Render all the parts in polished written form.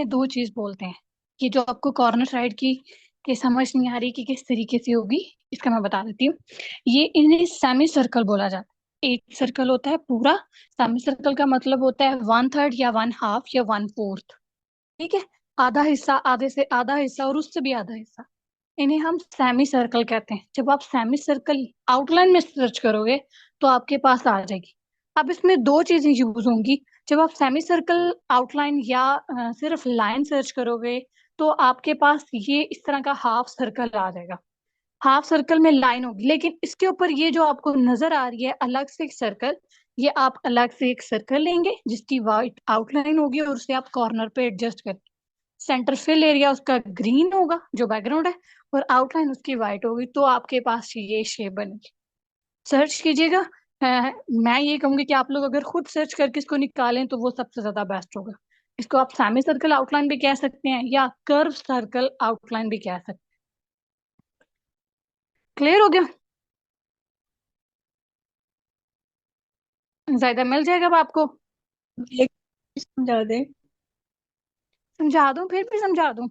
दो चीज बोलते हैं कि जो आपको कॉर्नर साइड की के समझ नहीं आ रही कि किस तरीके से होगी। इसका मैं बता देती हूँ। ये इन्हें सेमी सर्कल बोला जाता है। एक सर्कल होता है पूरा। सेमी सर्कल का मतलब होता है वन थर्ड या वन हाफ या वन फोर्थ। ठीक है। आधा हिस्सा, आधे से आधा हिस्सा और उससे भी आधा हिस्सा। इन्हें हम सेमी सर्कल कहते हैं। जब आप सेमी सर्कल आउटलाइन में सर्च करोगे तो आपके पास आ जाएगी। अब इसमें दो चीजें यूज होंगी। जब आप सेमी सर्कल आउटलाइन या सिर्फ लाइन सर्च करोगे तो आपके पास ये इस तरह का हाफ सर्कल आ जाएगा। हाफ सर्कल में लाइन होगी, लेकिन इसके ऊपर ये जो आपको नजर आ रही है अलग से एक सर्कल, ये आप अलग से एक सर्कल लेंगे जिसकी वाइट आउटलाइन होगी और उसे आप कॉर्नर पे एडजस्ट कर। सेंटर फिल एरिया उसका ग्रीन होगा जो बैकग्राउंड है, और आउटलाइन उसकी वाइट होगी, तो आपके पास ये शेप बनेगी। सर्च कीजिएगा। मैं ये कहूंगी कि आप लोग अगर खुद सर्च करके इसको निकालें तो वो सबसे ज्यादा बेस्ट होगा। इसको आप सेमी सर्कल आउटलाइन भी कह सकते हैं या कर्व सर्कल आउटलाइन भी कह सकते हैं। क्लियर हो गया? ज्यादा मिल जाएगा अब आपको। एक समझा दे। समझा दूं? फिर भी समझा दूं?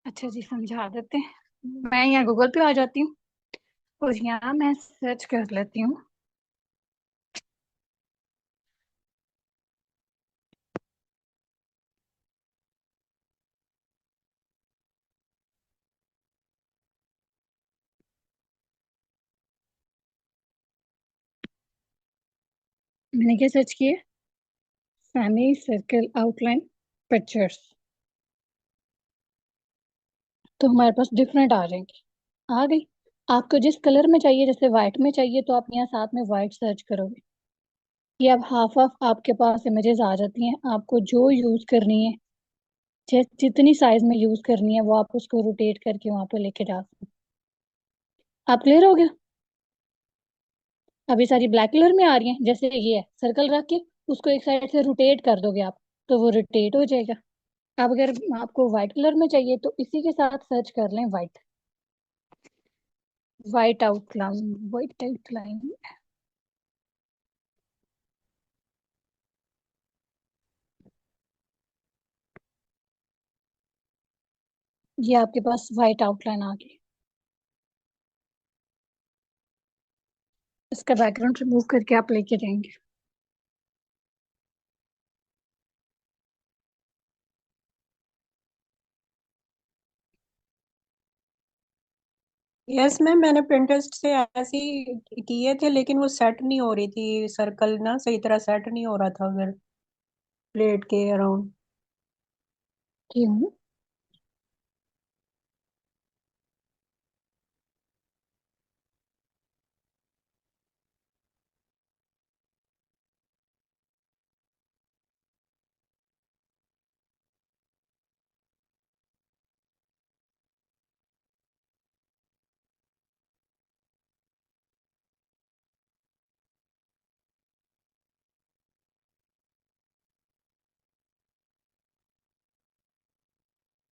अच्छा जी, समझा देते हैं। मैं यहाँ गूगल पे आ जाती हूँ और यहाँ मैं सर्च कर लेती हूँ। मैंने क्या सर्च किया? Semi circle outline pictures. तो हमारे पास डिफरेंट आ जाएंगे। आ गई। आपको जिस कलर में चाहिए, जैसे व्हाइट में चाहिए तो आप यहाँ साथ में व्हाइट सर्च करोगे। ये अब हाफ ऑफ आपके पास इमेजेस आ जाती हैं। आपको जो यूज करनी है, जितनी साइज में यूज करनी है, वो आप उसको रोटेट करके वहां पे लेके जा सकते हैं। आप क्लियर हो गया? अभी सारी ब्लैक कलर में आ रही हैं। जैसे ये है, सर्कल रख के उसको एक साइड से रोटेट कर दोगे आप, तो वो रोटेट हो जाएगा। अब अगर आपको व्हाइट कलर में चाहिए तो इसी के साथ सर्च कर लें white. White outline, white outline. ये आपके पास व्हाइट आउटलाइन आ गई। इसका बैकग्राउंड रिमूव करके आप लेके जाएंगे। यस मैम, मैंने प्रिंटेस्ट से ऐसे ही किए थे, लेकिन वो सेट नहीं हो रही थी। सर्कल ना सही तरह सेट नहीं हो रहा था उधर प्लेट के अराउंड। क्यों?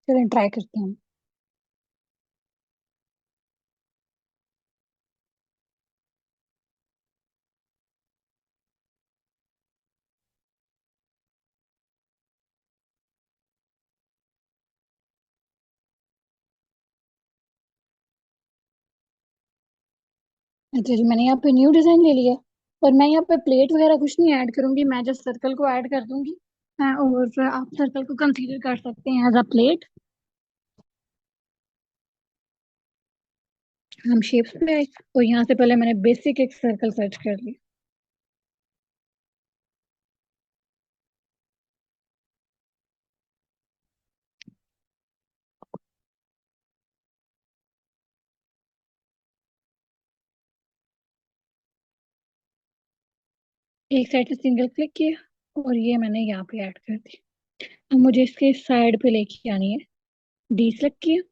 चलें ट्राई करते हैं। अच्छा जी, मैंने यहाँ पे न्यू डिजाइन ले लिया। और मैं यहाँ पे प्लेट वगैरह कुछ नहीं ऐड करूंगी, मैं जस्ट सर्कल को ऐड कर दूंगी। और आप सर्कल को कंसीडर कर सकते हैं एज अ प्लेट। हम शेप्स पे आए और यहाँ से पहले मैंने बेसिक एक सर्कल सर्च कर लिया। एक साइड से सिंगल क्लिक किया और ये मैंने यहाँ पे ऐड कर दी। अब मुझे इसके साइड पे लेके आनी है। डी सेलेक्ट किया,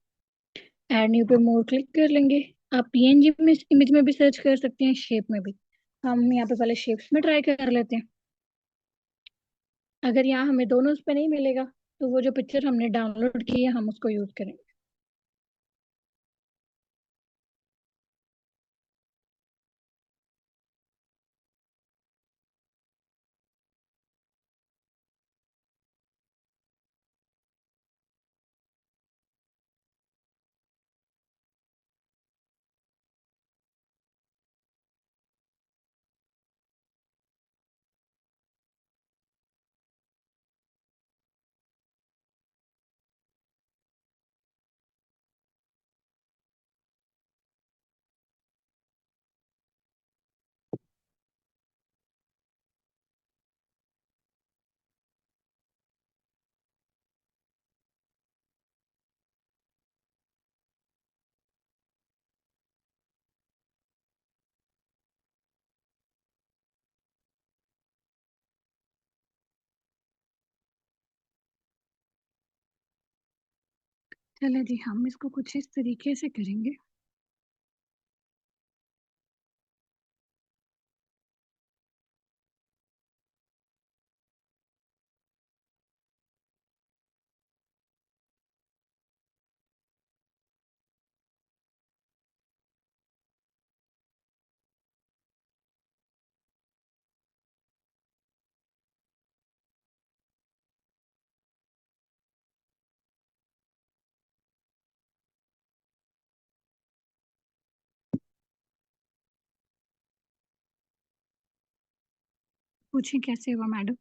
ऐड न्यू पे मोर क्लिक कर लेंगे। आप पीएनजी में इमेज में भी सर्च कर सकते हैं, शेप में भी। हम यहाँ पे पहले शेप्स में ट्राई कर लेते हैं। अगर यहाँ हमें दोनों पे नहीं मिलेगा तो वो जो पिक्चर हमने डाउनलोड की है हम उसको यूज करेंगे। चले जी, हम इसको कुछ इस तरीके से करेंगे। पूछें कैसे हुआ मैडम?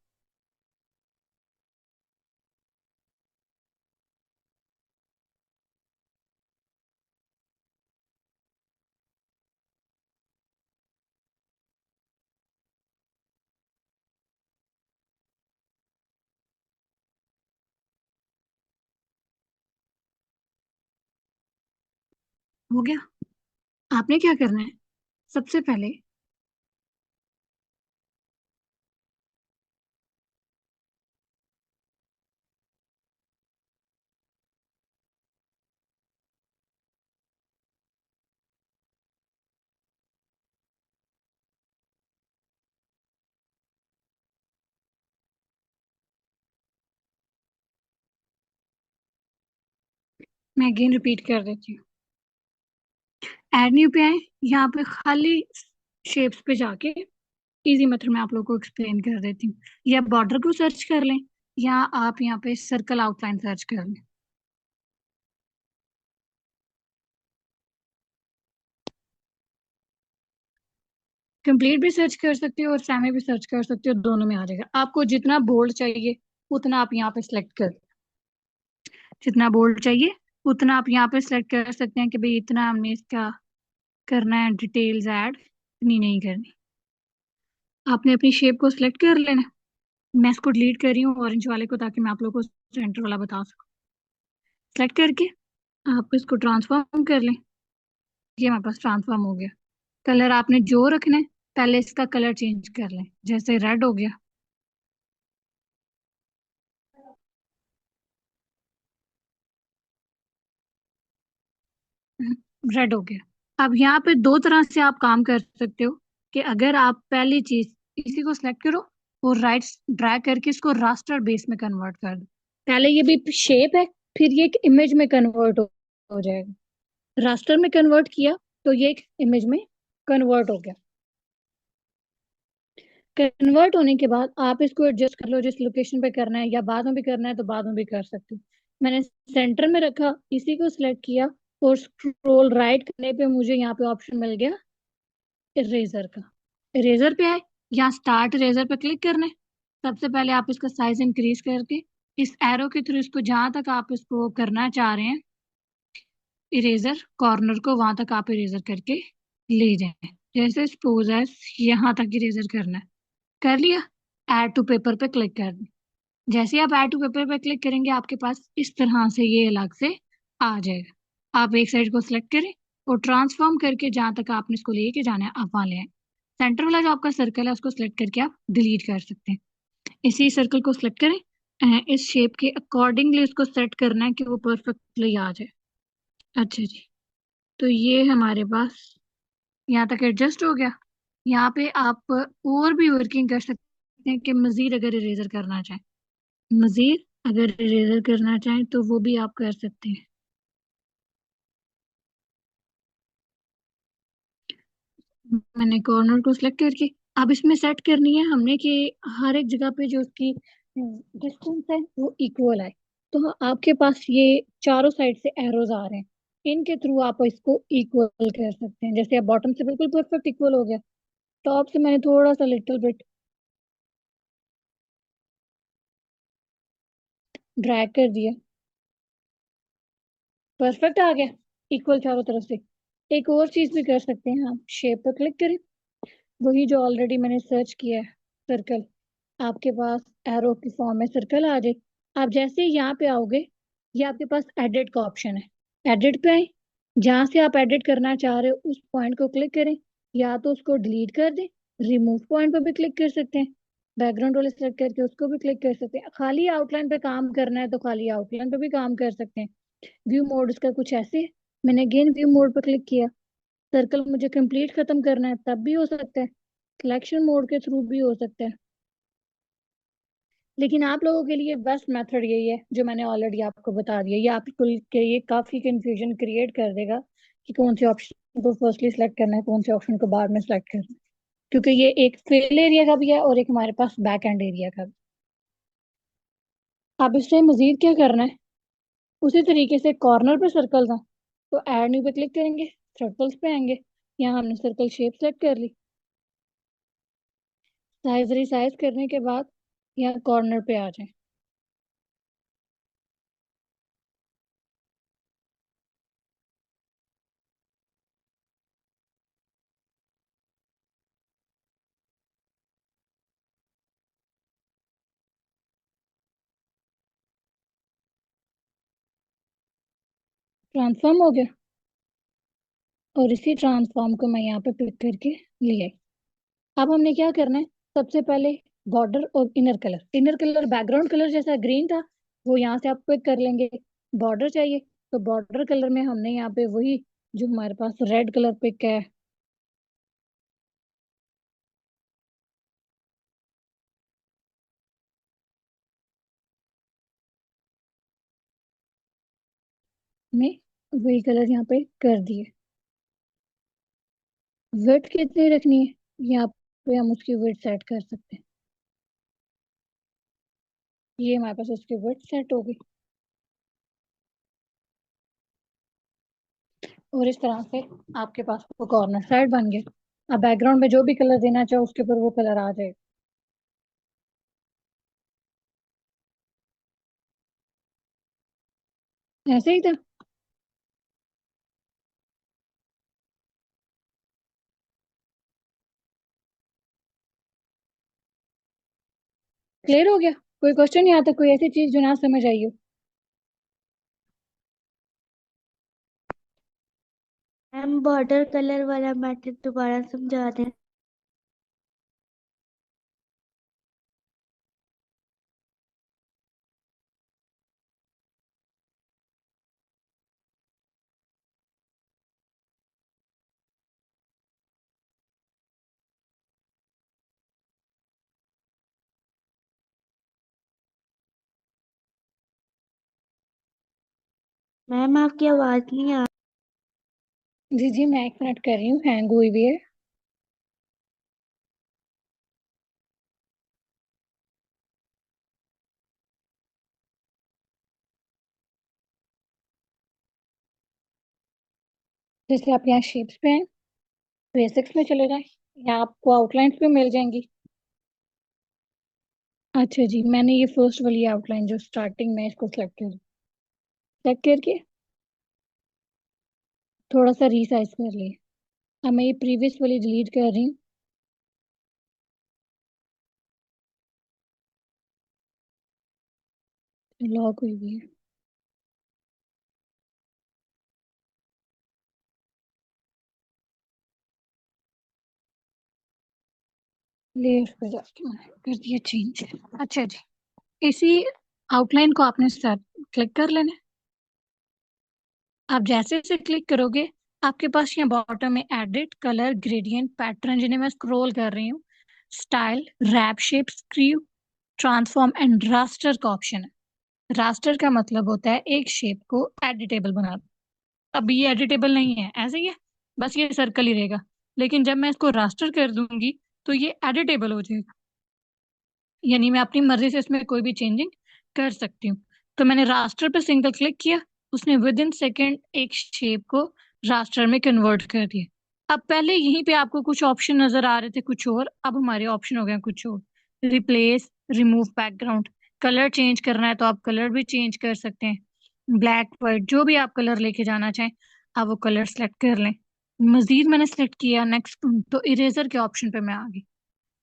हो गया। आपने क्या करना है सबसे पहले? मैं अगेन रिपीट कर देती हूँ। ऐड न्यू पे आए, यहाँ पे खाली शेप्स पे जाके इजी मेथड में आप लोगों को एक्सप्लेन कर देती हूँ। या बॉर्डर को सर्च कर लें, या आप यहाँ पे सर्कल आउटलाइन सर्च कर लें। कंप्लीट भी सर्च कर सकते हो और सेमी भी सर्च कर सकते हो, दोनों में आ जाएगा। आपको जितना बोल्ड चाहिए उतना आप यहाँ पे सिलेक्ट कर, जितना बोल्ड चाहिए उतना आप यहाँ पे सिलेक्ट कर सकते हैं कि भाई इतना हमने इसका करना है, डिटेल्स ऐड इतनी नहीं करनी। आपने अपनी शेप को सिलेक्ट कर लेना। मैं इसको डिलीट कर रही हूँ ऑरेंज वाले को, ताकि मैं आप लोगों को सेंटर वाला बता सकूँ। सेलेक्ट करके आप इसको ट्रांसफॉर्म कर लें। ये हमारे पास ट्रांसफॉर्म हो गया। कलर आपने जो रखना है, पहले इसका कलर चेंज कर लें। जैसे रेड हो गया, रेड हो गया। अब यहाँ पे दो तरह से आप काम कर सकते हो कि अगर आप पहली चीज इसी को सिलेक्ट करो और राइट ड्रैग करके इसको रास्टर बेस में कन्वर्ट कर दो। पहले ये भी शेप है, फिर ये एक इमेज में कन्वर्ट हो जाएगा। रास्टर में कन्वर्ट किया तो ये एक इमेज में कन्वर्ट हो गया। कन्वर्ट होने के बाद आप इसको एडजस्ट कर लो, जिस लोकेशन पे करना है, या बाद में भी करना है तो बाद में भी कर सकते हो। मैंने सेंटर में रखा, इसी को सिलेक्ट किया और स्क्रॉल राइट करने पे मुझे यहाँ पे ऑप्शन मिल गया इरेजर का। इरेजर पे आए, यहाँ स्टार्ट इरेजर पे क्लिक करना है। सबसे पहले आप इसका साइज इंक्रीज करके इस एरो के थ्रू इसको जहां तक आप इसको करना चाह रहे हैं इरेजर कॉर्नर को, वहां तक आप इरेजर करके ले जाएं। जैसे सपोज है यहाँ तक इरेजर करना है, कर लिया। ऐड टू पेपर पे क्लिक कर दें। जैसे ही आप ऐड टू पेपर पे क्लिक करेंगे आपके पास इस तरह से ये अलग से आ जाएगा। आप एक साइड को सिलेक्ट करें और ट्रांसफॉर्म करके जहां तक आपने इसको लेके जाना है आप वहां ले आए। सेंटर वाला जो आपका सर्कल है उसको सिलेक्ट करके आप डिलीट कर सकते हैं। इसी सर्कल को सिलेक्ट करें, इस शेप के अकॉर्डिंगली उसको सेट करना है कि वो परफेक्टली आ जाए। अच्छा जी, तो ये हमारे पास यहाँ तक एडजस्ट हो गया। यहाँ पे आप और भी वर्किंग कर सकते हैं कि मजीद अगर इरेजर करना चाहें, मजीद अगर इरेजर करना चाहें तो वो भी आप कर सकते हैं। मैंने कॉर्नर को सिलेक्ट करके अब इसमें सेट करनी है हमने कि हर एक जगह पे जो उसकी डिस्टेंस है वो इक्वल है। तो आपके पास ये चारों साइड से एरोज आ रहे हैं, इनके थ्रू आप इसको इक्वल कर सकते हैं। जैसे अब बॉटम से बिल्कुल परफेक्ट इक्वल हो गया, टॉप से मैंने थोड़ा सा लिटिल बिट ड्रैग कर दिया, परफेक्ट आ गया इक्वल चारों तरफ से। एक और चीज भी कर सकते हैं, हम शेप पर क्लिक करें, वही जो ऑलरेडी मैंने सर्च किया है सर्कल, आपके पास एरो की फॉर्म में सर्कल आ जाए। आप जैसे ही यहाँ पे आओगे, ये आपके पास एडिट का ऑप्शन है, एडिट पे आए। जहां से आप एडिट करना चाह रहे हो उस पॉइंट को क्लिक करें, या तो उसको डिलीट कर दें। रिमूव पॉइंट पर भी क्लिक कर सकते हैं, बैकग्राउंड वाले सेलेक्ट करके उसको भी क्लिक कर सकते हैं। खाली आउटलाइन पे काम करना है तो खाली आउटलाइन पे भी काम कर सकते हैं। व्यू मोड इसका कुछ ऐसे, मैंने अगेन व्यू मोड पर क्लिक किया, सर्कल मुझे कंप्लीट खत्म करना है तब भी हो सकता है, सिलेक्शन मोड के थ्रू भी हो सकता है। लेकिन आप लोगों के लिए बेस्ट मेथड यही है जो मैंने ऑलरेडी आपको बता दिया। ये आपको के लिए काफी कंफ्यूजन क्रिएट कर देगा कि कौन से ऑप्शन को फर्स्टली सिलेक्ट करना है, कौन से ऑप्शन को बाद में सिलेक्ट करना है, क्योंकि ये एक फिल एरिया का भी है और एक हमारे पास बैक एंड एरिया का भी। अब इससे मजीद क्या करना है, उसी तरीके से कॉर्नर पे सर्कल था तो ऐड न्यू पे क्लिक करेंगे, सर्कल्स पे आएंगे, यहाँ हमने सर्कल शेप सेलेक्ट कर ली, साइज रिसाइज करने के बाद यहाँ कॉर्नर पे आ जाए। ट्रांसफॉर्म हो गया और इसी ट्रांसफॉर्म को मैं यहाँ पे पिक करके ले आई। अब हमने क्या करना है, सबसे पहले बॉर्डर और इनर कलर बैकग्राउंड कलर जैसा ग्रीन था वो यहाँ से आप पिक कर लेंगे। बॉर्डर चाहिए तो बॉर्डर कलर में हमने यहाँ पे वही जो हमारे पास रेड कलर पिक है, में वही कलर यहाँ पे कर दिए। विड्थ कितनी रखनी है यहाँ पे हम उसकी विड्थ सेट कर सकते हैं। ये हमारे पास उसकी विड्थ सेट होगी और इस तरह से आपके पास वो कॉर्नर साइड बन गया। अब बैकग्राउंड में जो भी कलर देना चाहो उसके ऊपर वो कलर आ जाएगा। ऐसे ही था। क्लियर हो गया? कोई क्वेश्चन यहाँ तक, कोई ऐसी चीज जो ना समझ आई हो? मैम बॉर्डर कलर वाला मैटर दोबारा समझा दें। मैम आपकी आवाज नहीं आ। जी जी, मैं एक मिनट कर रही हूँ, हैंग हुई भी है। जैसे आप यहाँ शेप्स पे हैं, बेसिक्स में चले जाएं, यहाँ आपको आउटलाइंस भी मिल जाएंगी। अच्छा जी, मैंने ये फर्स्ट वाली आउटलाइन जो स्टार्टिंग में इसको सेलेक्ट करके थोड़ा सा रीसाइज कर लिया। अब मैं ये प्रीवियस वाली डिलीट कर रही हूँ। लॉक हुई हुई है। लेयर पे जाके मैंने कर दिया चेंज। अच्छा जी, इसी आउटलाइन को आपने क्लिक कर लेना है। आप जैसे जैसे क्लिक करोगे आपके पास यहाँ बॉटम में एडिट कलर ग्रेडियंट पैटर्न, जिन्हें मैं स्क्रॉल कर रही हूँ, style, wrap shape, screw, transform and raster का ऑप्शन है। रास्टर का मतलब होता है एक शेप को एडिटेबल बना। अब ये एडिटेबल नहीं है, ऐसे ही है, बस ये सर्कल ही रहेगा। लेकिन जब मैं इसको रास्टर कर दूंगी तो ये एडिटेबल हो जाएगा, यानी मैं अपनी मर्जी से इसमें कोई भी चेंजिंग कर सकती हूँ। तो मैंने रास्टर पे सिंगल क्लिक किया, उसने विद इन सेकेंड एक शेप को रास्टर में कन्वर्ट कर दिया। अब पहले यहीं पे आपको कुछ ऑप्शन नजर आ रहे थे कुछ और, अब हमारे ऑप्शन हो गए कुछ और। Replace, remove background, colour change करना है तो आप कलर भी चेंज कर सकते हैं, ब्लैक वाइट जो भी आप कलर लेके जाना चाहें आप वो कलर सेलेक्ट कर लें। मजीद मैंने सेलेक्ट किया नेक्स्ट, तो इरेजर के ऑप्शन पे मैं आ गई।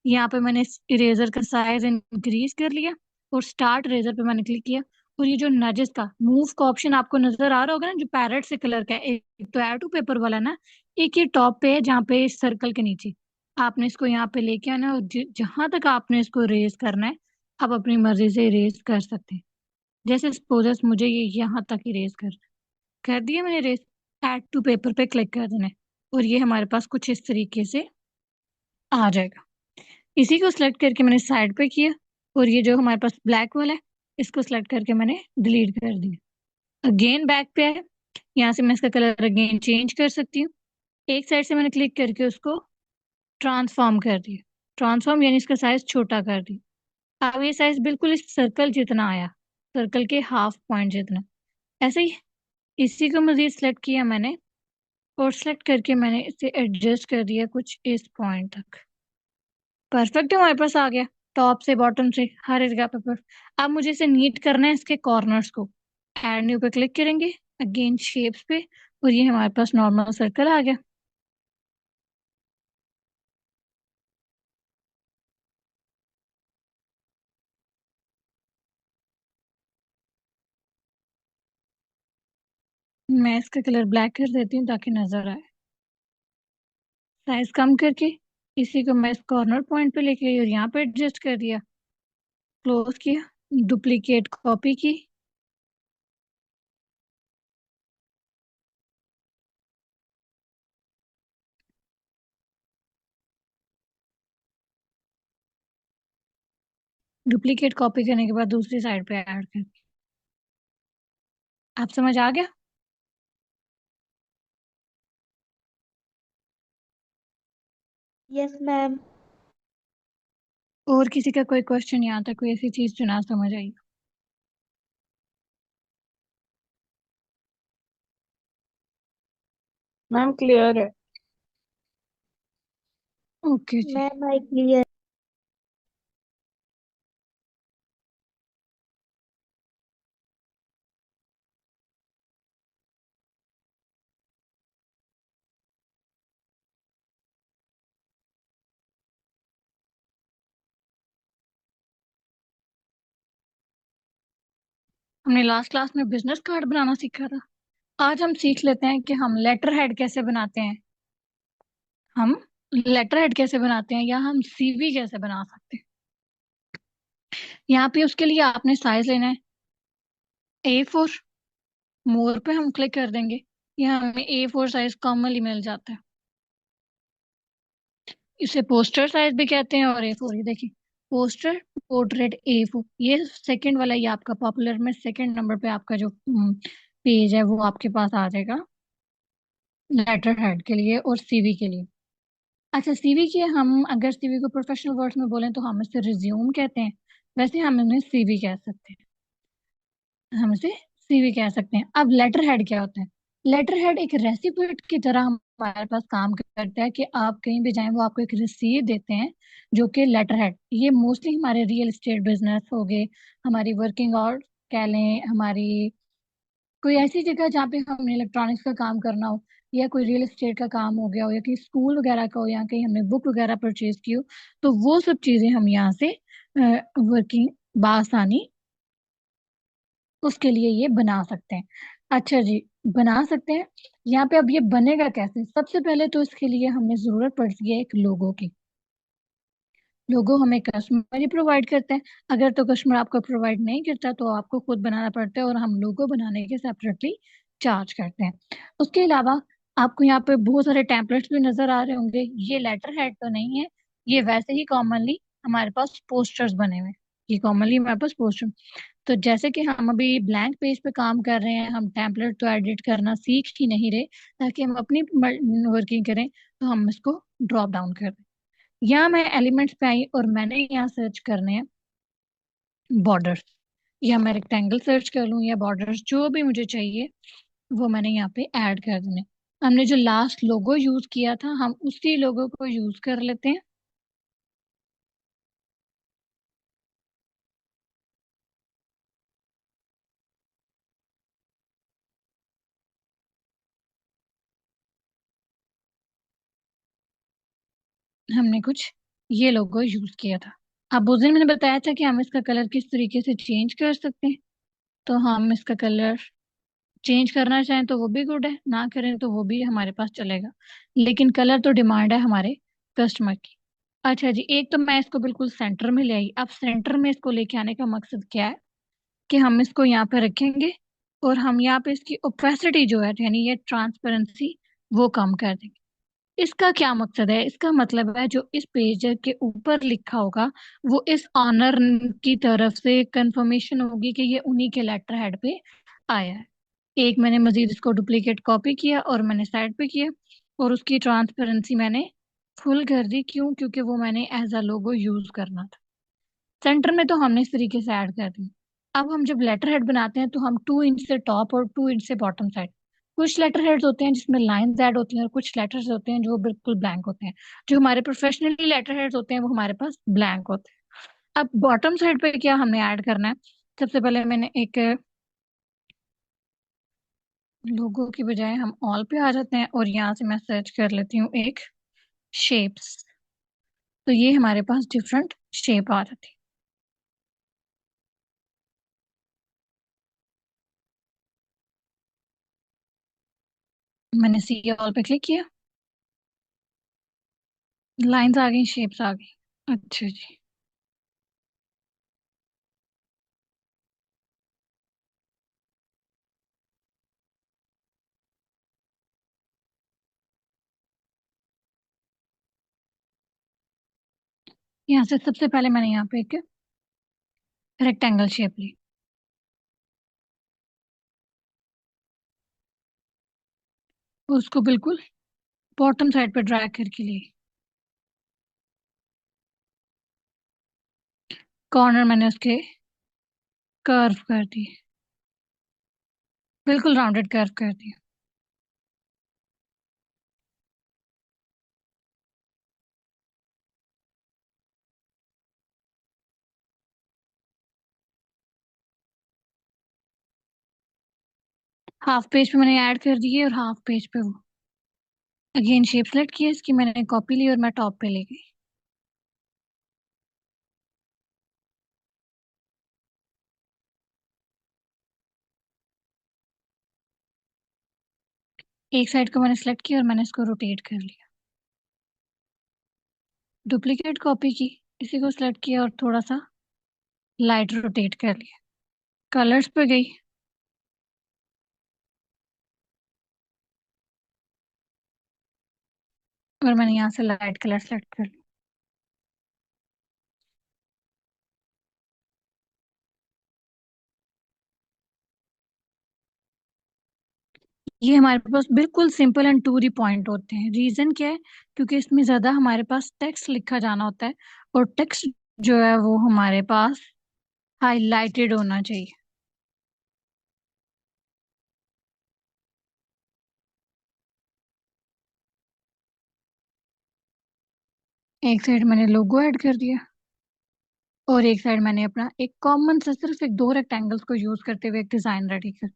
यहाँ पे मैंने इरेजर का साइज इंक्रीज कर लिया और स्टार्ट इरेजर पे मैंने क्लिक किया। और ये जो नजेस का मूव का ऑप्शन आपको नजर आ रहा होगा ना, जो पैरेट से कलर का है, एक तो ऐड टू पेपर वाला ना, एक ये टॉप पे है जहाँ पे इस सर्कल के नीचे आपने इसको यहाँ पे लेके आना है और जहां तक आपने इसको इरेज करना है आप अपनी मर्जी से इरेज कर सकते हैं। जैसे सपोज मुझे ये यहाँ तक इरेज कर, कर दिया मैंने रेस। ऐड टू पेपर पे क्लिक कर देना है और ये हमारे पास कुछ इस तरीके से आ जाएगा। इसी को सिलेक्ट करके मैंने साइड पे किया और ये जो हमारे पास ब्लैक वाला है इसको सिलेक्ट करके मैंने डिलीट कर दिया। अगेन बैक पे आया, यहाँ से मैं इसका कलर अगेन चेंज कर सकती हूँ। एक साइड से मैंने क्लिक करके उसको ट्रांसफॉर्म कर दिया। ट्रांसफॉर्म यानी इसका साइज छोटा कर दिया। अब ये साइज बिल्कुल इस सर्कल जितना आया, सर्कल के हाफ पॉइंट जितना। ऐसे ही इसी को मजीद सेलेक्ट किया मैंने और सेलेक्ट करके मैंने इसे एडजस्ट कर दिया कुछ इस पॉइंट तक। परफेक्ट है, हमारे पास आ गया टॉप से बॉटम से हर एक जगह पे। अब मुझे इसे नीट करना है, इसके कॉर्नर्स को। ऐड न्यू पे क्लिक करेंगे, अगेन शेप्स पे, और ये हमारे पास नॉर्मल सर्कल आ गया। मैं इसका कलर ब्लैक कर देती हूँ ताकि नजर आए। साइज कम करके इसी को मैं इस कॉर्नर पॉइंट पे लेके गई और यहाँ पे एडजस्ट कर दिया। क्लोज किया, डुप्लीकेट कॉपी की, डुप्लीकेट कॉपी करने के बाद दूसरी साइड पे ऐड कर। आप समझ आ गया? Yes ma'am. और किसी का कोई क्वेश्चन यहाँ तक, कोई ऐसी चीज जो ना समझ आई? मैम क्लियर है। ओके जी। Ma'am I clear. हमने लास्ट क्लास में बिजनेस कार्ड बनाना सीखा था। आज हम सीख लेते हैं कि हम लेटर हेड कैसे बनाते हैं। हम लेटर हेड कैसे बनाते हैं या हम सीवी कैसे बना सकते हैं। यहाँ पे उसके लिए आपने साइज लेना है A4। मोर पे हम क्लिक कर देंगे, यहाँ हमें A4 साइज कॉमनली मिल जाता है। इसे पोस्टर साइज भी कहते हैं और A4 ही देखिए, पोस्टर पोर्ट्रेट A4। ये सेकंड वाला, ये आपका पॉपुलर में सेकंड नंबर पे आपका जो पेज है वो आपके पास आ जाएगा लेटर हेड के लिए और सीवी के लिए। अच्छा, सीवी के हम अगर सीवी को प्रोफेशनल वर्ड्स में बोलें तो हम इसे रिज्यूम कहते हैं। वैसे हम इन्हें सीवी कह सकते हैं, हम इसे सीवी कह सकते हैं। अब लेटर हेड क्या होता है? लेटर हेड एक रेसिप्ट की तरह हमारे पास काम करता है कि आप कहीं भी जाएं वो आपको एक रिसीव देते हैं जो कि लेटर हेड। ये मोस्टली हमारे रियल एस्टेट बिजनेस हो गए, हमारी वर्किंग और कह लें हमारी कोई ऐसी जगह जहाँ पे हमने इलेक्ट्रॉनिक्स का काम करना हो, या कोई रियल एस्टेट का काम हो गया हो, या कहीं स्कूल वगैरह का हो, या कहीं हमने बुक वगैरह परचेज की हो, तो वो सब चीजें हम यहाँ से वर्किंग बासानी उसके लिए ये बना सकते हैं। अच्छा जी, बना सकते हैं। यहाँ पे अब ये बनेगा कैसे? सबसे पहले तो इसके लिए हमें जरूरत पड़ती है एक लोगो की। लोगो हमें कस्टमर ही प्रोवाइड करते हैं। अगर तो कस्टमर आपको प्रोवाइड नहीं करता तो आपको खुद बनाना पड़ता है और हम लोगो बनाने के सेपरेटली चार्ज करते हैं। उसके अलावा आपको यहाँ पे बहुत सारे टेम्पलेट्स भी नजर आ रहे होंगे। ये लेटर हेड तो नहीं है, ये वैसे ही कॉमनली हमारे पास पोस्टर्स बने हुए हैं। ये कॉमनली हमारे पास पोस्टर। तो जैसे कि हम अभी ब्लैंक पेज पे काम कर रहे हैं, हम टेम्पलेट तो एडिट करना सीख ही नहीं रहे, ताकि हम अपनी वर्किंग करें तो हम इसको ड्रॉप डाउन कर दें। यहाँ मैं एलिमेंट्स पे आई और मैंने यहाँ सर्च करने हैं बॉर्डर्स, या मैं रेक्टेंगल सर्च कर लूँ या बॉर्डर्स, जो भी मुझे चाहिए वो मैंने यहाँ पे ऐड कर देने। हमने जो लास्ट लोगो यूज किया था हम उसी लोगो को यूज कर लेते हैं। हमने कुछ ये लोगो यूज किया था। अब उस दिन मैंने बताया था कि हम इसका कलर किस तरीके से चेंज कर सकते हैं। तो हम इसका कलर चेंज करना चाहें तो वो भी गुड है, ना करें तो वो भी हमारे पास चलेगा, लेकिन कलर तो डिमांड है हमारे कस्टमर की। अच्छा जी, एक तो मैं इसको बिल्कुल सेंटर में ले आई। अब सेंटर में इसको लेके आने का मकसद क्या है कि हम इसको यहाँ पे रखेंगे और हम यहाँ पे इसकी ओपेसिटी जो है, यानी ये ट्रांसपेरेंसी, वो कम कर देंगे। इसका क्या मकसद है? इसका मतलब है जो इस पेज के ऊपर लिखा होगा वो इस ऑनर की तरफ से कंफर्मेशन होगी कि ये उन्हीं के लेटर हेड पे आया है। एक मैंने मजीद इसको डुप्लीकेट कॉपी किया और मैंने साइड पे किया, और उसकी ट्रांसपेरेंसी मैंने फुल कर दी। क्यों? क्योंकि वो मैंने एज अ लोगो यूज करना था। सेंटर में तो हमने इस तरीके से ऐड कर दी। अब हम जब लेटर हेड बनाते हैं तो हम 2 इंच से टॉप और 2 इंच से बॉटम साइड, कुछ लेटर हेड्स होते हैं जिसमें लाइंस ऐड होती हैं और कुछ लेटर्स होते हैं जो बिल्कुल ब्लैंक होते हैं। जो हमारे प्रोफेशनली लेटर हेड्स होते हैं वो हमारे पास ब्लैंक होते हैं। अब बॉटम साइड पे क्या हमने ऐड करना है? सबसे पहले मैंने एक लोगो की बजाय हम ऑल पे आ जाते हैं और यहाँ से मैं सर्च कर लेती हूँ एक शेप्स। तो ये हमारे पास डिफरेंट शेप आ जाती है। मैंने सी ऑल पे क्लिक किया, लाइंस आ गई, शेप्स आ गई। अच्छा जी। यहाँ से सबसे पहले मैंने यहाँ पे एक रेक्टेंगल शेप ली, और उसको बिल्कुल बॉटम साइड पे ड्रैग करके ली। कॉर्नर मैंने उसके कर्व कर दिए, बिल्कुल राउंडेड कर्व कर दिए। हाफ पेज पे मैंने ऐड कर दिए और हाफ पेज पे वो अगेन शेप सेलेक्ट किया, इसकी मैंने कॉपी ली और मैं टॉप पे ले गई। एक साइड को मैंने सेलेक्ट किया और मैंने इसको रोटेट कर लिया। डुप्लीकेट कॉपी की, इसी को सेलेक्ट किया और थोड़ा सा लाइट रोटेट कर लिया। कलर्स पे गई, और मैंने यहाँ से लाइट कलर सेलेक्ट कर लिया। ये हमारे पास बिल्कुल simple and to the point होते हैं। रीजन क्या है? क्योंकि इसमें ज्यादा हमारे पास टेक्स्ट लिखा जाना होता है, और टेक्स्ट जो है वो हमारे पास हाईलाइटेड होना चाहिए। एक साइड मैंने लोगो ऐड कर दिया, और एक साइड मैंने अपना एक कॉमन सा सिर्फ एक दो रेक्टेंगल्स को यूज करते हुए एक डिजाइन रेडी कर।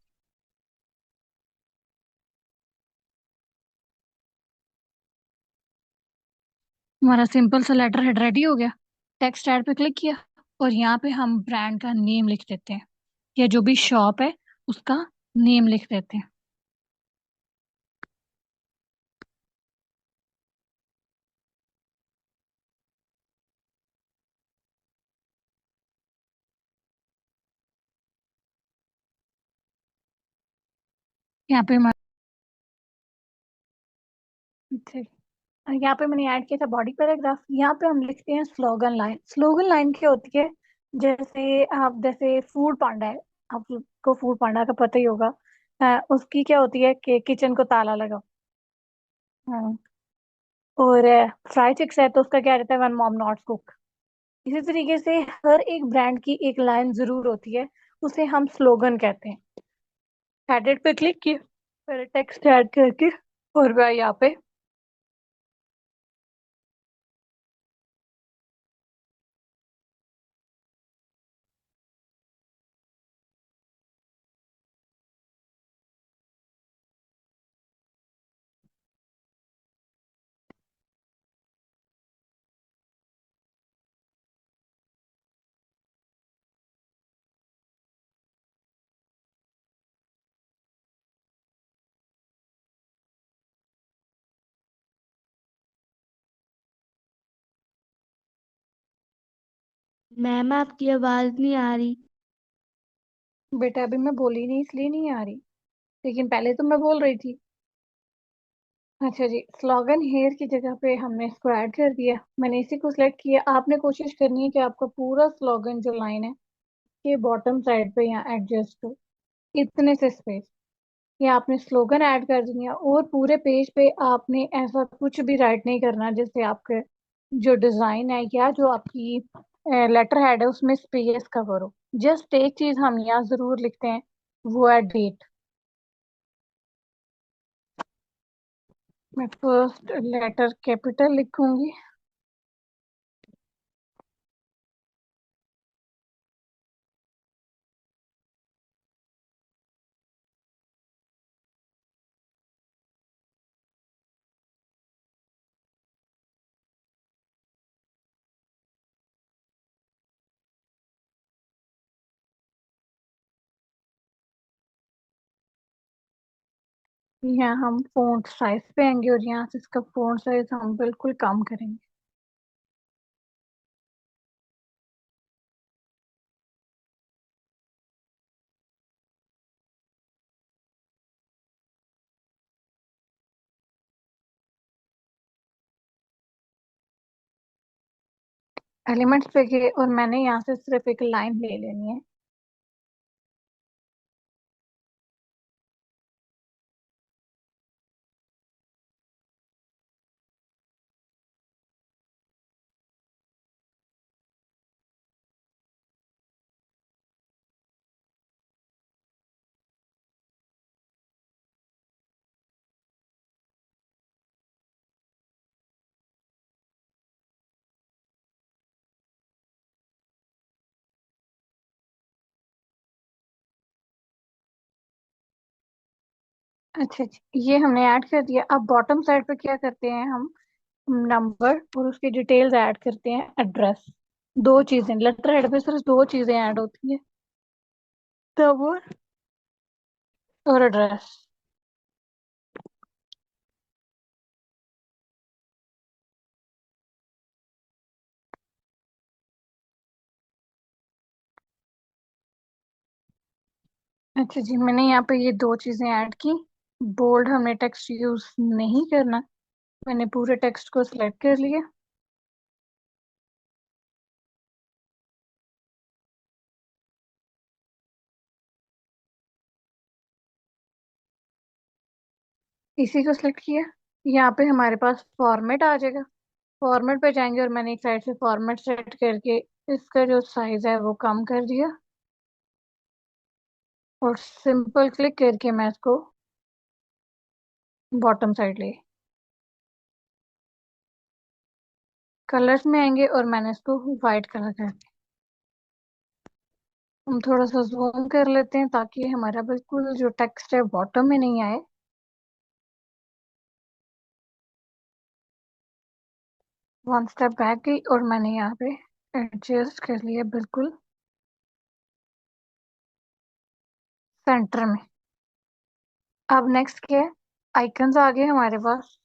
हमारा सिंपल सा लेटर हेड रेडी हो गया। टेक्स्ट ऐड पे क्लिक किया, और यहाँ पे हम ब्रांड का नेम लिख देते हैं, या जो भी शॉप है उसका नेम लिख देते हैं। यहाँ पे यहाँ पे मैंने ऐड किया था बॉडी पैराग्राफ। यहाँ पे हम लिखते हैं स्लोगन लाइन। स्लोगन लाइन क्या होती है? जैसे फूड पांडा है, आपको फूड पांडा का पता ही होगा। उसकी क्या होती है कि किचन को ताला लगाओ। हाँ। और फ्राई चिक्स है तो उसका क्या रहता है? One mom not cook. इसी तरीके से हर एक ब्रांड की एक लाइन जरूर होती है, उसे हम स्लोगन कहते हैं। एडिट पे क्लिक किया, फिर टेक्स्ट ऐड करके, और वह यहाँ पे मैम आपकी आवाज नहीं आ रही। बेटा अभी मैं बोली नहीं इसलिए नहीं आ रही, लेकिन पहले तो मैं बोल रही थी। अच्छा जी, स्लोगन हेयर की जगह पे हमने इसको ऐड कर दिया। मैंने इसी को सिलेक्ट किया। आपने कोशिश करनी है कि आपका पूरा स्लोगन जो लाइन है ये बॉटम साइड पे यहाँ एडजस्ट हो, इतने से स्पेस। ये आपने स्लोगन ऐड कर दिया और पूरे पेज पे आपने ऐसा कुछ भी राइट नहीं करना जिससे आपके जो डिजाइन है या जो आपकी लेटर हेड है उसमें स्पेस कवर हो। जस्ट एक चीज हम यहाँ जरूर लिखते हैं, वो है डेट। मैं फर्स्ट लेटर कैपिटल लिखूंगी। यहाँ हम फॉन्ट साइज पे आएंगे और यहाँ से इसका फॉन्ट साइज हम बिल्कुल कम करेंगे। एलिमेंट्स पे गए और मैंने यहाँ से सिर्फ एक लाइन ले लेनी है। अच्छा जी, ये हमने ऐड कर दिया। अब बॉटम साइड पे क्या करते हैं हम, नंबर और उसकी डिटेल्स ऐड करते हैं, एड्रेस। दो चीजें लेटर हेड पे सिर्फ दो चीजें ऐड होती है, नंबर और एड्रेस। अच्छा जी, मैंने यहाँ पे ये दो चीजें ऐड की। बोल्ड हमने टेक्स्ट यूज नहीं करना। मैंने पूरे टेक्स्ट को सिलेक्ट कर लिया। इसी को सिलेक्ट किया। यहाँ पे हमारे पास फॉर्मेट आ जाएगा। फॉर्मेट पे जाएंगे और मैंने एक साइड से फॉर्मेट सेट करके इसका जो साइज है वो कम कर दिया और सिंपल क्लिक करके मैं इसको बॉटम साइड ले। कलर्स में आएंगे और मैंने इसको वाइट कलर कर दिया। हम थोड़ा सा जूम कर लेते हैं ताकि हमारा बिल्कुल जो टेक्स्ट है बॉटम में नहीं आए। वन स्टेप बैक गई और मैंने यहाँ पे एडजस्ट कर लिया बिल्कुल सेंटर में। अब नेक्स्ट क्या है, आइकन्स आ गए हमारे पास।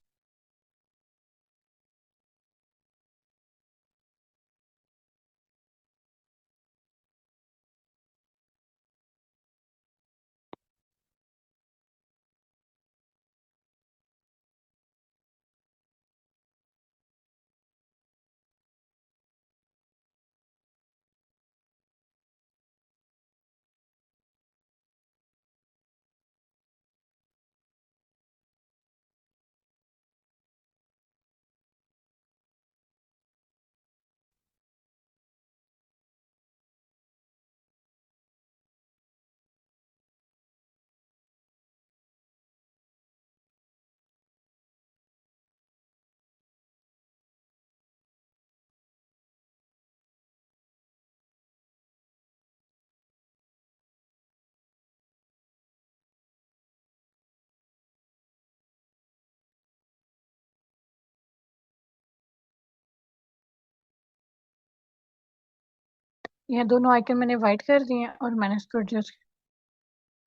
ये दोनों आइकन मैंने वाइट कर दिए हैं और मैंने इसको एडजस्ट किया।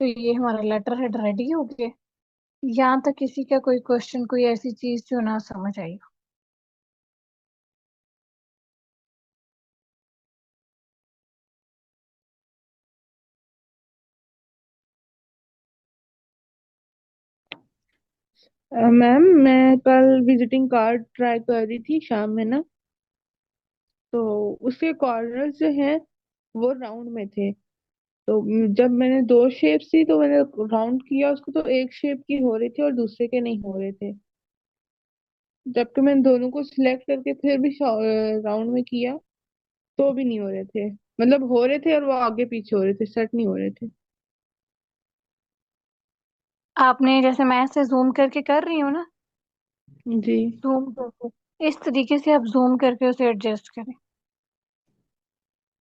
तो ये हमारा लेटर हेड रेडी हो गया। यहाँ तक किसी का कोई क्वेश्चन, कोई ऐसी चीज जो ना समझ आई हो? मैम मैं कल विजिटिंग कार्ड ट्राई कर रही थी शाम में ना, तो उसके कॉर्नर्स जो हैं वो राउंड में थे। तो जब मैंने दो शेप्स थी तो मैंने राउंड किया उसको, तो एक शेप की हो रही थी और दूसरे के नहीं हो रहे थे। जबकि मैंने दोनों को सिलेक्ट करके फिर भी राउंड में किया तो भी नहीं हो रहे थे। मतलब हो रहे थे और वो आगे पीछे हो रहे थे, सेट नहीं हो रहे थे। आपने जैसे मैं ऐसे जूम करके कर रही हूँ ना, जी। जूम करके इस तरीके से आप जूम करके उसे एडजस्ट करें।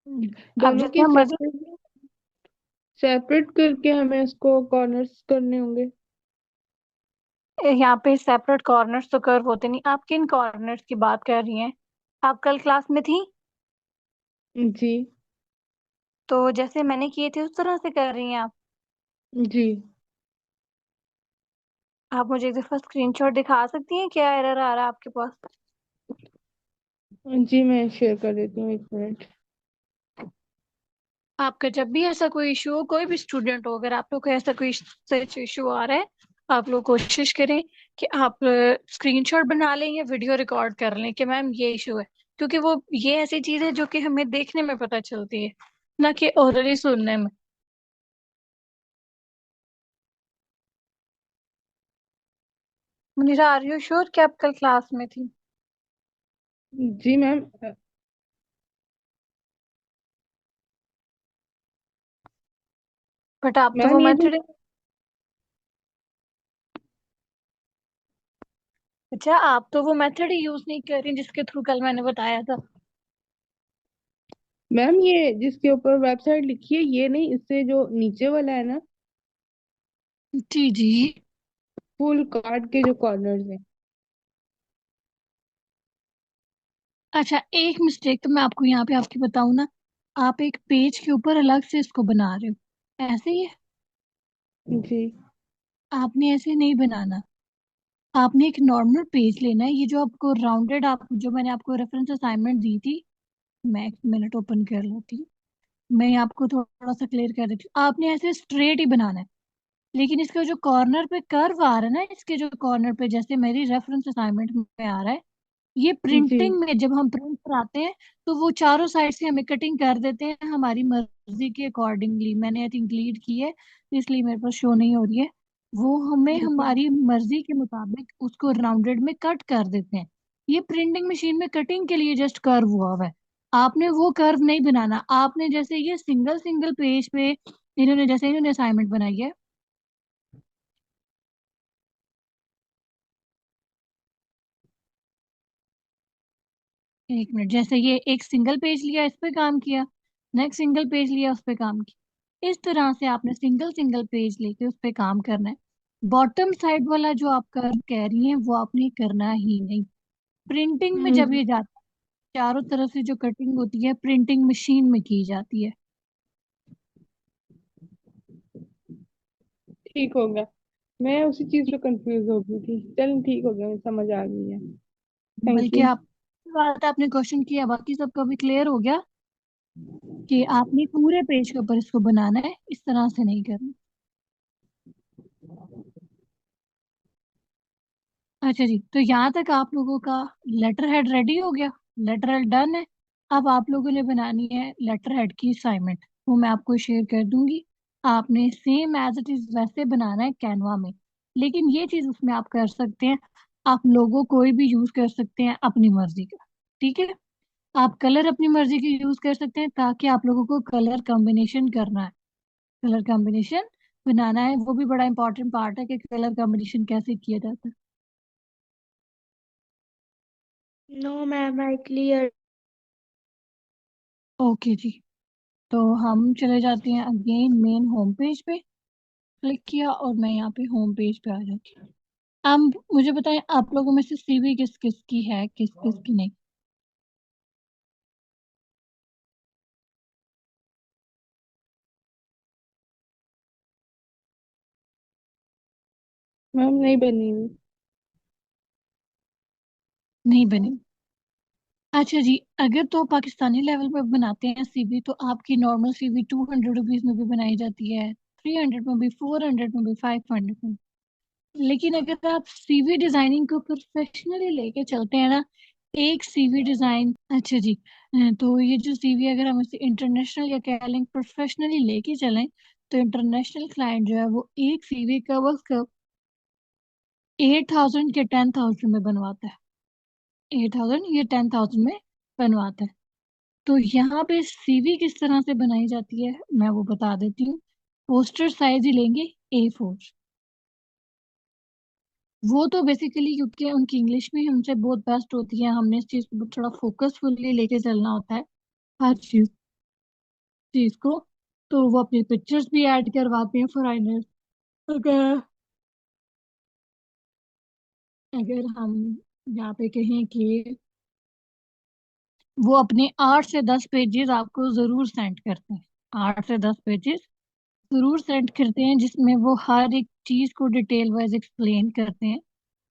आप दोनों की जितना मर्जी, सेपरेट सेपरेट करके हमें इसको कॉर्नर्स करने होंगे। यहाँ पे सेपरेट कॉर्नर्स तो कर्व होते नहीं। आप किन कॉर्नर्स की बात कर रही हैं? आप कल क्लास में थी? जी। तो जैसे मैंने किए थे उस तरह से कर रही हैं आप? जी। आप मुझे एक दफा स्क्रीनशॉट दिखा सकती हैं, क्या एरर आ रहा है आपके पास? जी मैं शेयर कर देती हूँ, एक मिनट। आपका जब भी ऐसा कोई इशू हो, कोई भी स्टूडेंट हो, अगर आप लोग को ऐसा कोई सच इशू आ रहा है, आप लोग कोशिश करें कि आप स्क्रीनशॉट बना लें या वीडियो रिकॉर्ड कर लें कि मैम ये इशू है। क्योंकि वो ये ऐसी चीज है जो कि हमें देखने में पता चलती है, ना कि ओरली सुनने में। मुनीरा, आर यू श्योर कि आप कल क्लास में थी? जी मैम। बट आप तो वो मैम ये जो मेथड, अच्छा आप तो वो मेथड ही यूज नहीं कर रही जिसके थ्रू कल मैंने बताया था। मैम ये जिसके ऊपर वेबसाइट लिखी है ये नहीं, इससे जो नीचे वाला है ना, जी जी। फुल कार्ड के जो कॉर्नर्स हैं। अच्छा, एक मिस्टेक तो मैं आपको यहाँ पे आपकी बताऊं ना। आप एक पेज के ऊपर अलग से इसको बना रहे हो, ऐसे ही है। जी। आपने ऐसे नहीं बनाना। आपने एक नॉर्मल पेज लेना है, ये जो आपको राउंडेड, आप जो मैंने आपको रेफरेंस असाइनमेंट दी थी, मैं एक मिनट ओपन कर लेती हूँ। मैं आपको थोड़ा सा क्लियर कर देती हूँ। आपने ऐसे स्ट्रेट ही बनाना है, लेकिन इसका जो कॉर्नर पे कर्व आ रहा है ना, इसके जो कॉर्नर पे जैसे मेरी रेफरेंस असाइनमेंट में आ रहा है, ये जी। प्रिंटिंग में जब हम प्रिंट कराते हैं तो वो चारों साइड से हमें कटिंग कर देते हैं हमारी मर्जी के अकॉर्डिंगली। मैंने आई थिंक डिलीट की है, इसलिए मेरे पास शो नहीं हो रही है। वो हमें जी। हमारी मर्जी के मुताबिक उसको राउंडेड में कट कर देते हैं। ये प्रिंटिंग मशीन में कटिंग के लिए जस्ट कर्व हुआ हुआ है। आपने वो कर्व नहीं बनाना। आपने जैसे ये सिंगल सिंगल पेज पे इन्होंने असाइनमेंट बनाई है। एक मिनट, जैसे ये एक सिंगल पेज लिया, इस पे काम किया, नेक्स्ट सिंगल पेज लिया, उस पे काम किया। इस तरह से आपने सिंगल सिंगल पेज लेके उस पे काम करना है। बॉटम साइड वाला जो आप कर कह रही हैं वो आपने करना ही नहीं। प्रिंटिंग में जब जी। ये जाता है, चारों तरफ से जो कटिंग होती है प्रिंटिंग मशीन में की जाती है। ठीक हो गया। मैं उसी चीज पे कंफ्यूज हो गई थी, चल ठीक हो गया, मुझे समझ आ गई है। थैंक बल्कि यू। आप बात आपने क्वेश्चन किया, बाकी सबका भी क्लियर हो गया कि आपने पूरे पेज के ऊपर इसको बनाना है, इस तरह से नहीं करना। अच्छा जी, तो यहाँ तक आप लोगों का लेटर हेड रेडी हो गया, लेटर हेड डन है। अब आप लोगों ने बनानी है लेटर हेड की असाइनमेंट, वो मैं आपको शेयर कर दूंगी। आपने सेम एज इट इज वैसे बनाना है कैनवा में। लेकिन ये चीज उसमें आप कर सकते हैं, आप लोगो कोई भी यूज कर सकते हैं अपनी मर्जी का। ठीक है? आप कलर अपनी मर्जी के यूज कर सकते हैं, ताकि आप लोगों को कलर कॉम्बिनेशन करना है, कलर कॉम्बिनेशन बनाना है। वो भी बड़ा इंपॉर्टेंट पार्ट है कि कलर कॉम्बिनेशन कैसे किया जाता है। No ma'am, I clear. Okay ji, तो हम चले जाते हैं अगेन मेन होम पेज पे। क्लिक किया और मैं यहाँ पे होम पेज पे आ जाती हूँ। अब मुझे बताएं, आप लोगों में से सीवी किस किस की है, किस किस की नहीं? मैम नहीं बनी हुई। नहीं बनी? अच्छा जी, अगर तो पाकिस्तानी लेवल पे बनाते हैं सीवी, तो आपकी नॉर्मल सीवी 200 रुपीज में भी बनाई जाती है, 300 में भी, 400 में भी, 500 में भी। लेकिन अगर आप सीवी डिजाइनिंग को प्रोफेशनली लेके चलते हैं ना, एक सीवी डिजाइन, अच्छा जी, तो ये जो सीवी अगर हम इसे इंटरनेशनल या कह लें प्रोफेशनली लेके चलें, तो इंटरनेशनल क्लाइंट जो है वो एक सीवी का वर्क 8,000 के 10,000 में बनवाता है। 8,000 या 10,000 में बनवाता है। तो यहाँ पे सीवी किस तरह से बनाई जाती है मैं वो बता देती हूँ। पोस्टर साइज ही लेंगे A4। वो तो बेसिकली क्योंकि उनकी इंग्लिश में हमसे बहुत बेस्ट होती है, हमने इस चीज को थोड़ा फोकसफुली लेके चलना होता है हर चीज को। तो वो अपनी पिक्चर्स भी ऐड करवाते हैं फॉरनर। अगर अगर हम यहाँ पे कहें कि वो अपने 8 से 10 पेजेस आपको जरूर सेंड करते हैं, 8 से 10 पेजेस जरूर सेंड करते हैं, जिसमें वो हर एक चीज को डिटेल वाइज एक्सप्लेन करते हैं।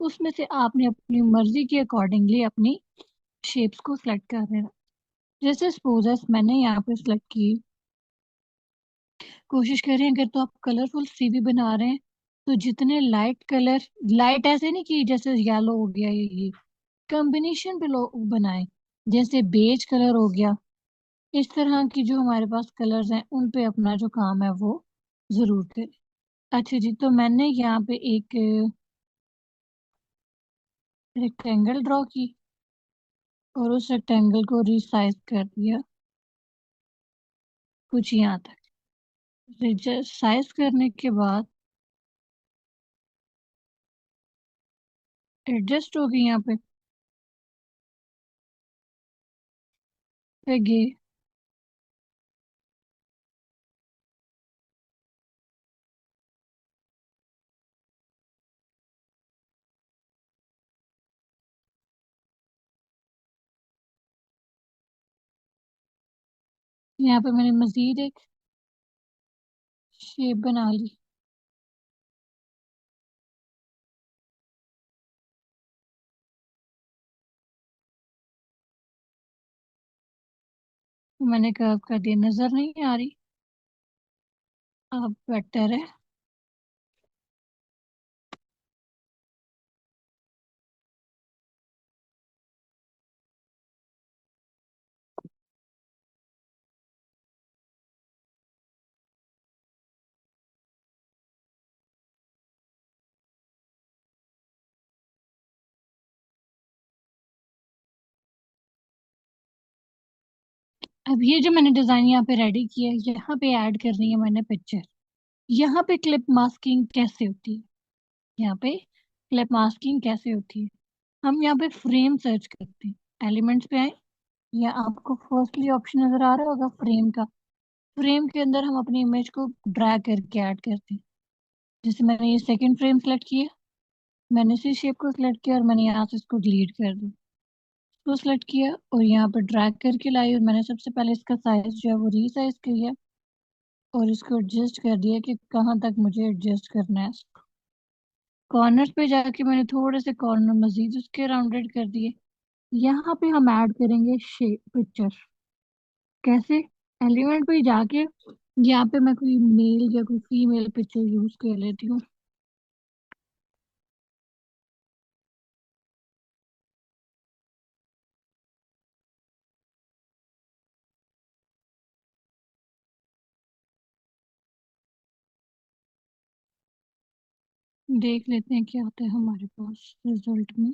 उसमें से आपने अपनी मर्जी के अकॉर्डिंगली अपनी शेप्स को सिलेक्ट कर लेना। जैसे सपोज मैंने यहाँ पे सिलेक्ट की, कोशिश करें अगर तो आप कलरफुल सीवी बना रहे हैं, तो जितने लाइट कलर, लाइट ऐसे नहीं कि जैसे येलो हो गया ये कॉम्बिनेशन पे लोग बनाए, जैसे बेज कलर हो गया, इस तरह की जो हमारे पास कलर्स हैं उन पे अपना जो काम है वो जरूर करें। अच्छा जी, तो मैंने यहाँ पे एक रेक्टेंगल ड्रॉ की और उस रेक्टेंगल को रिसाइज कर दिया कुछ यहाँ तक। साइज करने के बाद एडजस्ट हो गई यहाँ पे। आगे यहाँ पे मैंने मजीद एक शेप बना ली। मैंने कर्व कर दिया, नजर नहीं आ रही? अब बेटर है। अब ये जो मैंने डिजाइन यहाँ पे रेडी किया है, यहाँ पे ऐड करनी है मैंने पिक्चर। यहाँ पे क्लिप मास्किंग कैसे होती है, यहाँ पे क्लिप मास्किंग कैसे होती है, हम यहाँ पे फ्रेम सर्च करते हैं, एलिमेंट्स पे आए, या आपको फर्स्टली ऑप्शन नजर आ रहा होगा फ्रेम का। फ्रेम के अंदर हम अपनी इमेज को ड्रैग करके ऐड करते हैं। जैसे मैंने ये सेकंड फ्रेम सेलेक्ट किया, मैंने इसी शेप को सिलेक्ट किया और मैंने यहाँ से इसको डिलीट कर दिया, इसको सिलेक्ट किया और यहाँ पर ड्रैग करके लाई, और मैंने सबसे पहले इसका साइज जो है वो रीसाइज किया और इसको एडजस्ट कर दिया कि कहाँ तक मुझे एडजस्ट करना है। कॉर्नर्स पे जाके मैंने थोड़े से कॉर्नर मजीद उसके राउंडेड कर दिए। यहाँ पे हम ऐड करेंगे शेप पिक्चर। कैसे? एलिमेंट पे जाके यहाँ पे मैं कोई मेल या कोई फीमेल पिक्चर यूज कर लेती हूँ। देख लेते हैं क्या आता है हमारे पास रिजल्ट में।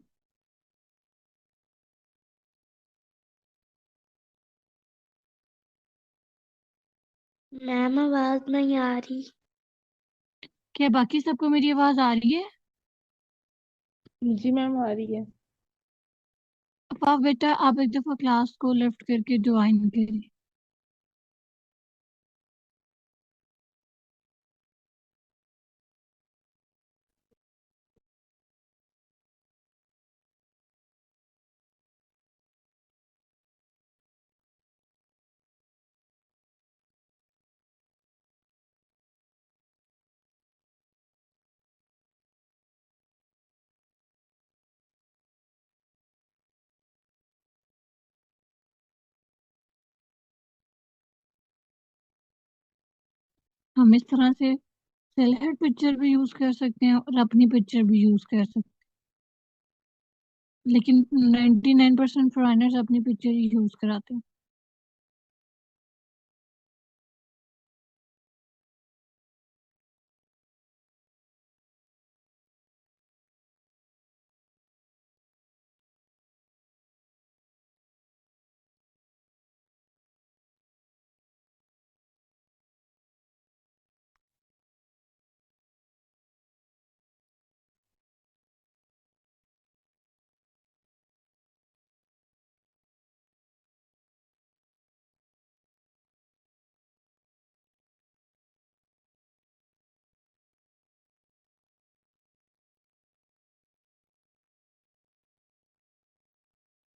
मैम आवाज नहीं आ रही। क्या बाकी सबको मेरी आवाज आ रही है? जी मैम आ रही है। अब आप बेटा, आप एक दफा क्लास को लेफ्ट करके ज्वाइन करें। हम इस तरह से सेलेक्ट पिक्चर भी यूज कर सकते हैं और अपनी पिक्चर भी यूज कर सकते हैं, लेकिन 99% फॉरेनर्स अपनी पिक्चर ही यूज कराते हैं।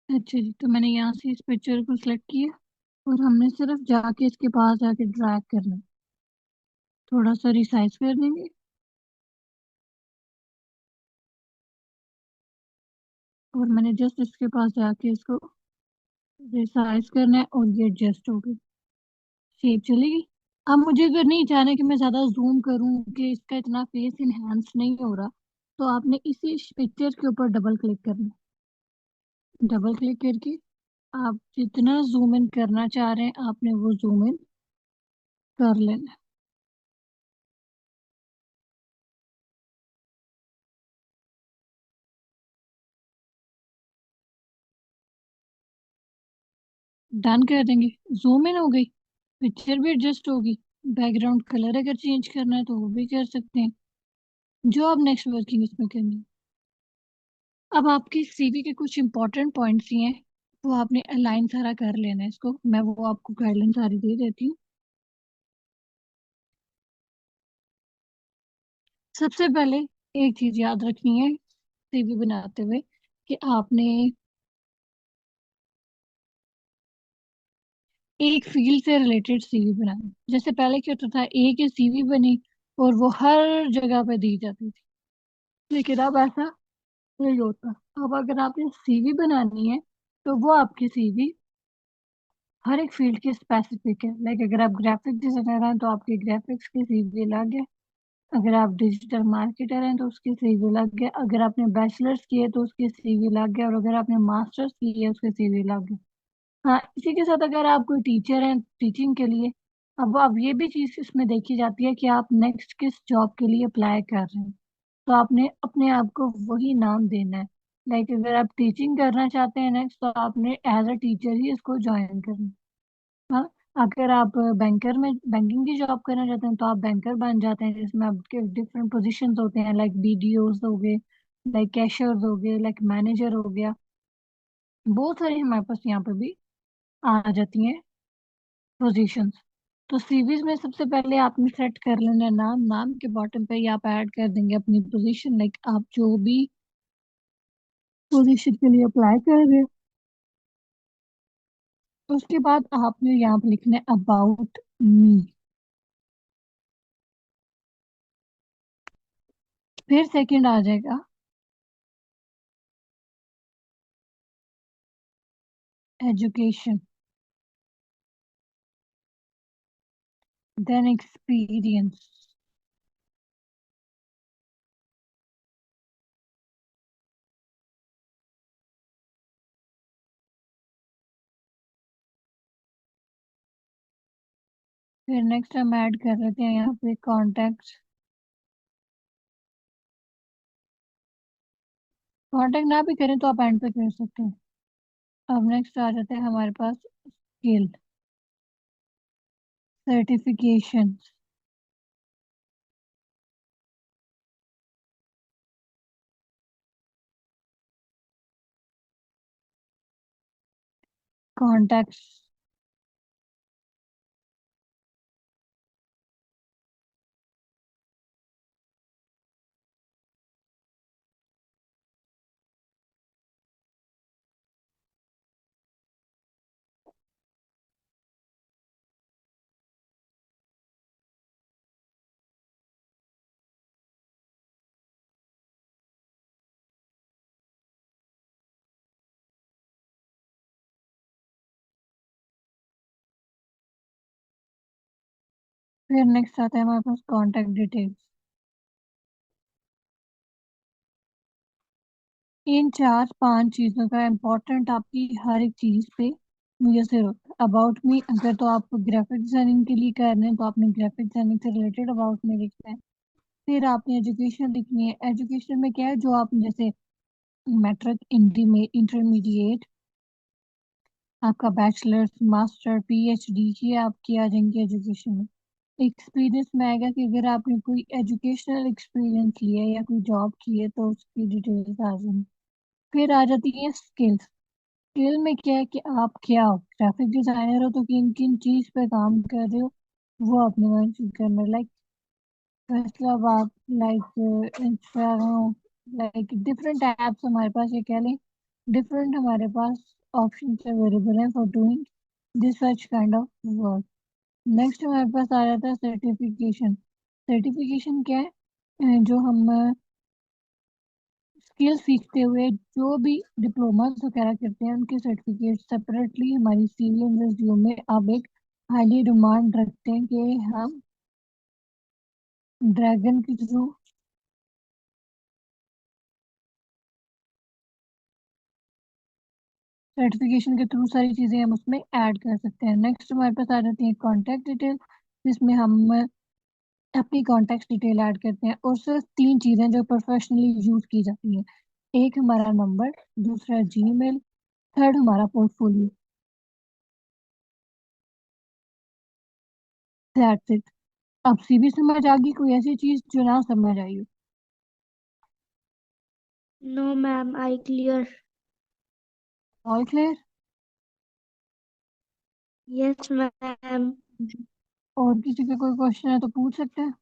अच्छा जी, तो मैंने यहाँ से इस पिक्चर को सिलेक्ट किया और हमने सिर्फ जाके इसके पास जाके ड्रैग करना है। थोड़ा सा रिसाइज कर देंगे और मैंने जस्ट इसके पास जाके इसको रिसाइज करना है और ये एडजस्ट हो गई, शेप चलेगी। अब मुझे अगर नहीं चाहना कि मैं ज्यादा जूम करूं कि इसका इतना फेस इनहेंस नहीं हो रहा, तो आपने इसी पिक्चर के ऊपर डबल क्लिक करना है। डबल क्लिक करके आप जितना जूम इन करना चाह रहे हैं आपने वो जूम इन कर लेना है। डन कर देंगे, जूम इन हो गई, पिक्चर भी एडजस्ट होगी। बैकग्राउंड कलर अगर चेंज करना है तो वो भी कर सकते हैं, जो आप नेक्स्ट वर्किंग इसमें करनी है। अब आपके सीवी के कुछ इंपॉर्टेंट पॉइंट्स ही हैं, वो आपने अलाइन सारा कर लेना है। इसको मैं वो आपको गाइडलाइन सारी दे देती हूँ। सबसे पहले एक चीज याद रखनी है सीवी बनाते हुए, कि आपने एक फील्ड से रिलेटेड सीवी बनानी। जैसे पहले क्या होता था, एक ही सीवी बनी और वो हर जगह पे दी जाती थी, लेकिन अब ऐसा नहीं होता। अब अगर आपने सीवी बनानी है तो वो आपकी सीवी हर एक फील्ड के स्पेसिफिक है। लाइक अगर आप ग्राफिक डिजाइनर हैं तो आपके ग्राफिक्स की सीवी अलग है, अगर आप डिजिटल मार्केटर हैं तो उसकी सीवी अलग है, अगर आपने बैचलर्स की है तो उसकी सीवी अलग है, और अगर आपने मास्टर्स की है उसकी सीवी अलग है। हाँ, इसी के साथ अगर आप कोई टीचर हैं टीचिंग के लिए, अब ये भी चीज इसमें देखी जाती है कि आप नेक्स्ट किस जॉब के लिए अप्लाई कर रहे हैं, तो आपने अपने आप को वही नाम देना है। लाइक अगर आप टीचिंग करना चाहते हैं नेक्स्ट, तो आपने एज अ टीचर ही इसको ज्वाइन करना है। हाँ, अगर आप बैंकर में बैंकिंग की जॉब करना चाहते हैं तो आप बैंकर बन जाते हैं, जिसमें आपके डिफरेंट पोजीशंस होते हैं, लाइक बीडीओज हो गए, लाइक कैशियर्स हो गए, लाइक मैनेजर हो गया। बहुत सारे हमारे पास यहाँ पे भी आ जाती हैं पोजीशंस। तो सीवीज में सबसे पहले आपने सेट कर लेना है नाम। नाम के बॉटम पे ही आप ऐड कर देंगे अपनी पोजीशन, लाइक आप जो भी पोजीशन के लिए अप्लाई कर रहे हो। उसके बाद आपने यहाँ पे लिखना है अबाउट मी। फिर सेकंड आ जाएगा एजुकेशन, देन एक्सपीरियंस, फिर नेक्स्ट हम ऐड कर लेते हैं यहाँ पे कॉन्टेक्ट। कॉन्टेक्ट ना भी करें तो आप एंड पे कर सकते हैं। अब नेक्स्ट आ जाता है हमारे पास स्किल, सर्टिफिकेशन, कॉन्टेक्ट्स। फिर नेक्स्ट आता है हमारे पास कॉन्टेक्ट डिटेल्स। इन 4-5 चीजों का इम्पोर्टेंट आपकी हर एक चीज पे मुयसर होता है। अबाउट मी अगर तो आप ग्राफिक डिजाइनिंग के लिए कर रहे हैं तो आपने ग्राफिक डिजाइनिंग से रिलेटेड अबाउट में लिखना है। फिर आपने एजुकेशन लिखनी है। एजुकेशन में क्या है, जो आप जैसे मैट्रिक, इंटरमीडिएट, आपका बैचलर्स, मास्टर, पीएचडी की आपकी आ जाएंगी एजुकेशन में। एक्सपीरियंस में आएगा कि अगर आपने कोई एजुकेशनल एक्सपीरियंस लिया है या कोई जॉब की है तो उसकी डिटेल्स आ जाएंगी। फिर आ जाती है स्किल्स। स्किल में क्या है कि आप क्या हो, ग्राफिक डिजाइनर हो तो किन किन चीज पे काम कर रहे हो वो आपने मेंशन करना है। लाइक मतलब आप like Instagram, like different apps हमारे पास, ये कह लें डिफरेंट हमारे पास ऑप्शन अवेलेबल हैं for doing this such kind of work. Next हमारे पास आ जाता है सर्टिफिकेशन। सर्टिफिकेशन क्या है, जो हम स्किल सीखते हुए जो भी डिप्लोमा वगैरह करते हैं उनके सर्टिफिकेट सेपरेटली हमारी सीवी एंड रिज्यूम में अब एक हाईली डिमांड रखते हैं कि हम ड्रैगन के थ्रू सर्टिफिकेशन के थ्रू सारी चीजें हम उसमें ऐड कर सकते हैं। नेक्स्ट हमारे पास आ जाती है कॉन्टैक्ट डिटेल, जिसमें हम अपनी कॉन्टैक्ट डिटेल ऐड करते हैं। और सिर्फ 3 चीजें जो प्रोफेशनली यूज की जाती हैं, एक हमारा नंबर, दूसरा जीमेल, थर्ड हमारा पोर्टफोलियो। That's it. अब सीवी समझ आ गई, कोई ऐसी चीज जो ना समझ आई हो? No ma'am, I clear. All clear? Yes ma'am. और किसी का कोई क्वेश्चन है तो पूछ सकते हैं।